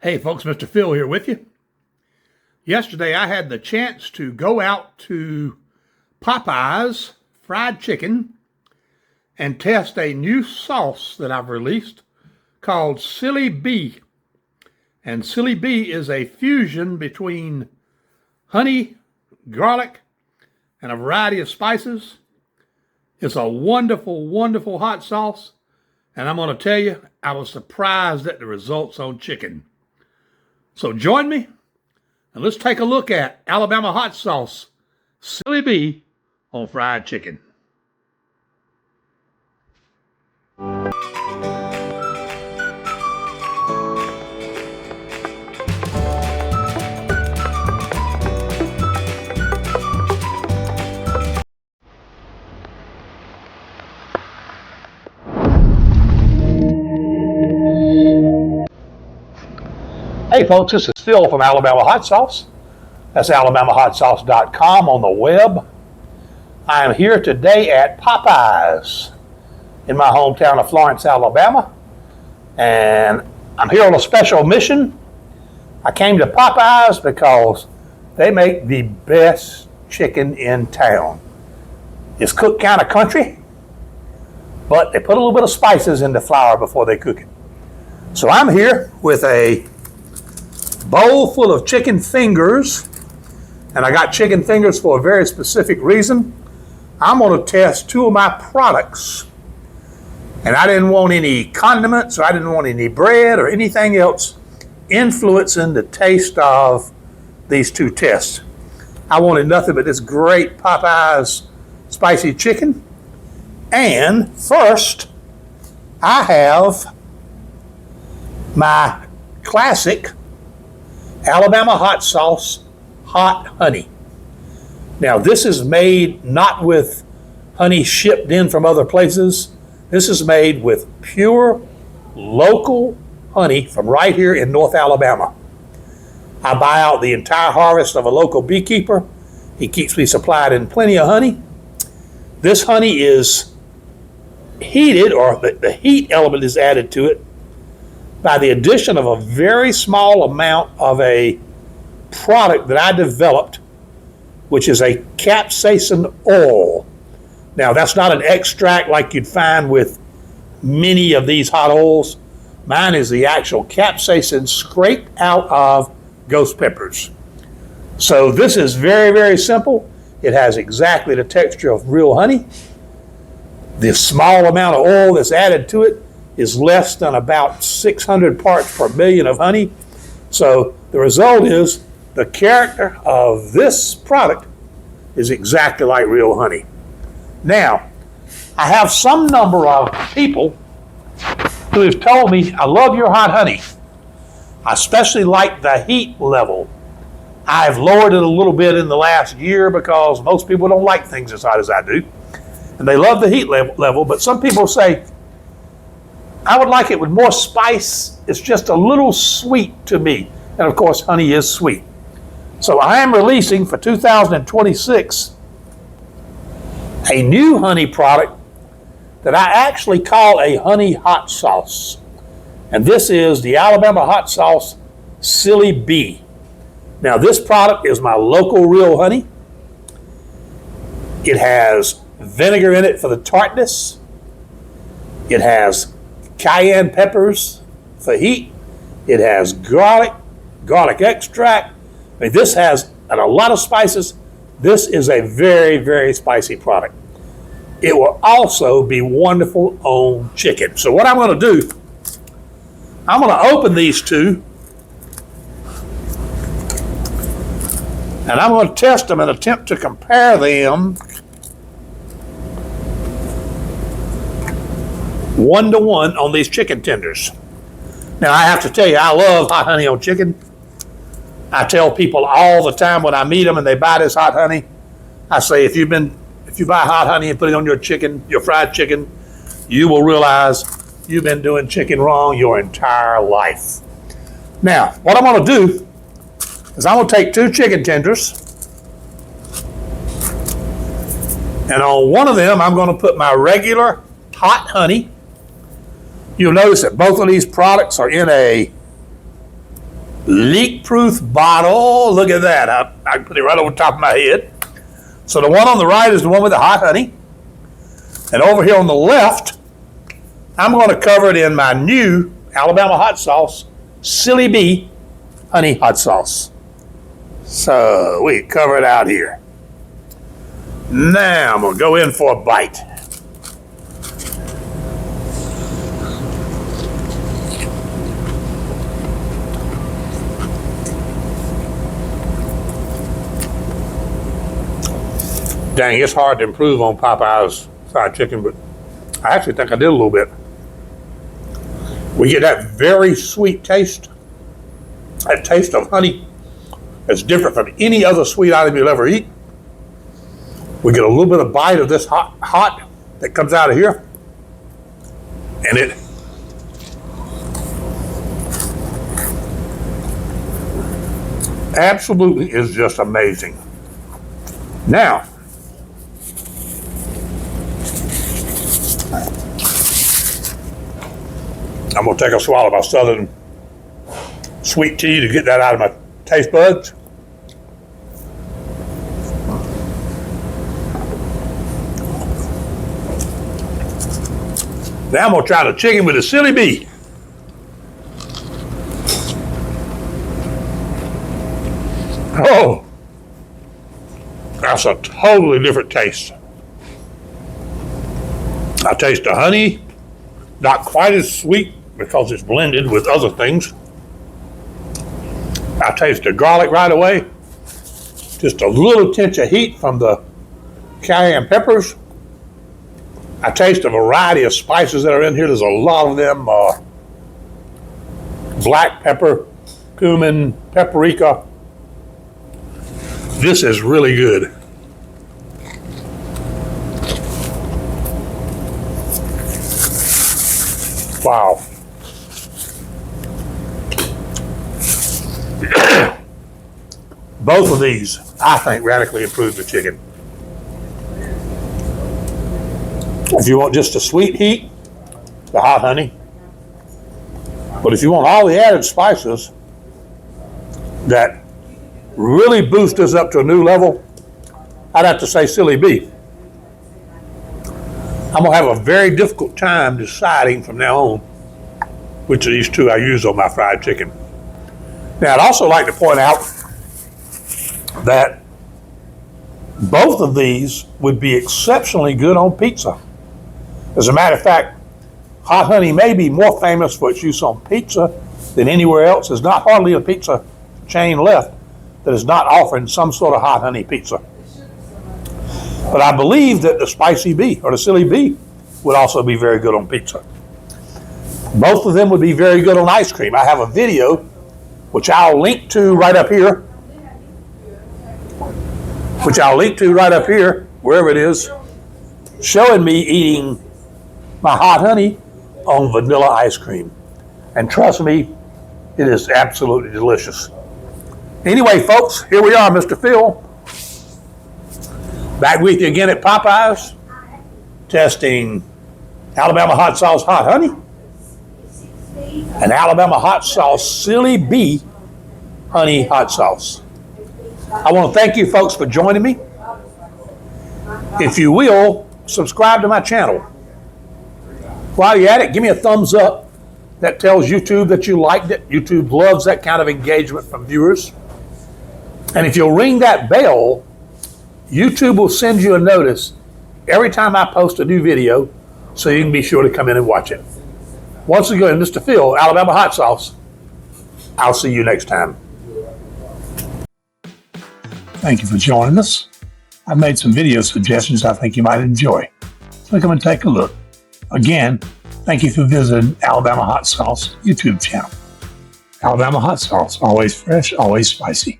Hey folks, Mr. Phil here with you. Yesterday I had the chance to go out to Popeye's fried chicken and test a new sauce that I've released called Silly Bee. And Silly Bee is a fusion between honey, garlic, and a variety of spices. It's a wonderful, wonderful hot sauce. And I'm going to tell you, I was surprised at the results on chicken. So join me and let's take a look at Alabama hot sauce, Silly Bee, on fried chicken. Hey folks, this is Phil from Alabama Hot Sauce. That's alabamahotsauce.com on the web. I am here today at Popeyes in my hometown of Florence, Alabama. And I'm here on a special mission. I came to Popeyes because they make the best chicken in town. It's cooked kind of country, but they put a little bit of spices in the flour before they cook it. So I'm here with a bowl full of chicken fingers, and I got chicken fingers for a very specific reason. I'm going to test two of my products, and I didn't want any condiments, or I didn't want any bread or anything else influencing the taste of these two tests. I wanted nothing but this great Popeyes spicy chicken. And first, I have my classic Alabama hot sauce, hot honey. Now this is made not with honey shipped in from other places. This is made with pure local honey from right here in North Alabama. I buy out the entire harvest of a local beekeeper. He keeps me supplied in plenty of honey. This honey is heated, or the heat element is added to it by the addition of a very small amount of a product that I developed, which is a capsaicin oil. Now, that's not an extract like you'd find with many of these hot oils. Mine is the actual capsaicin scraped out of ghost peppers. So this is very, very simple. It has exactly the texture of real honey. The small amount of oil that's added to it is less than about 600 parts per million of honey. So the result is the character of this product is exactly like real honey. Now, I have some number of people who have told me, I love your hot honey. I especially like the heat level. I've lowered it a little bit in the last year because most people don't like things as hot as I do. And they love the heat level, but some people say, I would like it with more spice. It's just a little sweet to me. And of course, honey is sweet. So I am releasing for 2026 a new honey product that I actually call a honey hot sauce. And this is the Alabama hot sauce Silly Bee. Now this product is my local real honey. It has vinegar in it for the tartness. It has cayenne peppers for heat. It has garlic extract. I mean, this has a lot of spices. This is a very, very spicy product. It will also be wonderful on chicken. So what I'm going to do, I'm going to open these two and I'm going to test them and attempt to compare them 1-to-1 on these chicken tenders. Now I have to tell you, I love hot honey on chicken. I tell people all the time when I meet them and they buy this hot honey, I say, if you buy hot honey and put it on your chicken, your fried chicken, you will realize you've been doing chicken wrong your entire life. Now, what I'm going to do is I'm going to take two chicken tenders, and on one of them I'm going to put my regular hot honey. You'll notice that both of these products are in a leak-proof bottle. Look at that. I can put it right over the top of my head. So the one on the right is the one with the hot honey. And over here on the left, I'm going to cover it in my new Alabama hot sauce, Silly Bee honey hot sauce. So we cover it out here. Now I'm going to go in for a bite. Dang, it's hard to improve on Popeye's fried chicken, but I actually think I did a little bit. We get that very sweet taste, that taste of honey that's different from any other sweet item you'll ever eat. We get a little bit of bite of this hot that comes out of here, and it absolutely is just amazing. Now, I'm going to take a swallow of my Southern sweet tea to get that out of my taste buds. Now I'm going to try the chicken with the Silly Bee. Oh, that's a totally different taste. I taste the honey, not quite as sweet because it's blended with other things. I taste the garlic right away. Just a little tinge of heat from the cayenne peppers. I taste a variety of spices that are in here. There's a lot of them. Black pepper, cumin, paprika. This is really good. Wow. Both of these, I think, radically improve the chicken. If you want just a sweet heat, the hot honey. But if you want all the added spices that really boost us up to a new level, I'd have to say Silly Bee. I'm going to have a very difficult time deciding from now on which of these two I use on my fried chicken. Now, I'd also like to point out that both of these would be exceptionally good on pizza. As a matter of fact, hot honey may be more famous for its use on pizza than anywhere else. There's not hardly a pizza chain left that is not offering some sort of hot honey pizza. But I believe that the Spicy Bee or the Silly Bee would also be very good on pizza. Both of them would be very good on ice cream. I have a video, which I'll link to right up here, wherever it is, showing me eating my hot honey on vanilla ice cream. And trust me, it is absolutely delicious. Anyway, folks, here we are, Mr. Phil. Back with you again at Popeyes, testing Alabama hot sauce hot honey and Alabama hot sauce Silly Bee honey hot sauce. I want to thank you folks for joining me. If you will, subscribe to my channel. While you're at it, give me a thumbs up. That tells YouTube that you liked it. YouTube loves that kind of engagement from viewers. And if you'll ring that bell, YouTube will send you a notice every time I post a new video, so you can be sure to come in and watch it. Once again, Mr. Phil, Alabama hot sauce. I'll see you next time. Thank you for joining us. I've made some video suggestions I think you might enjoy. So come and take a look. Again, thank you for visiting Alabama Hot Sauce YouTube channel. Alabama Hot Sauce, always fresh, always spicy.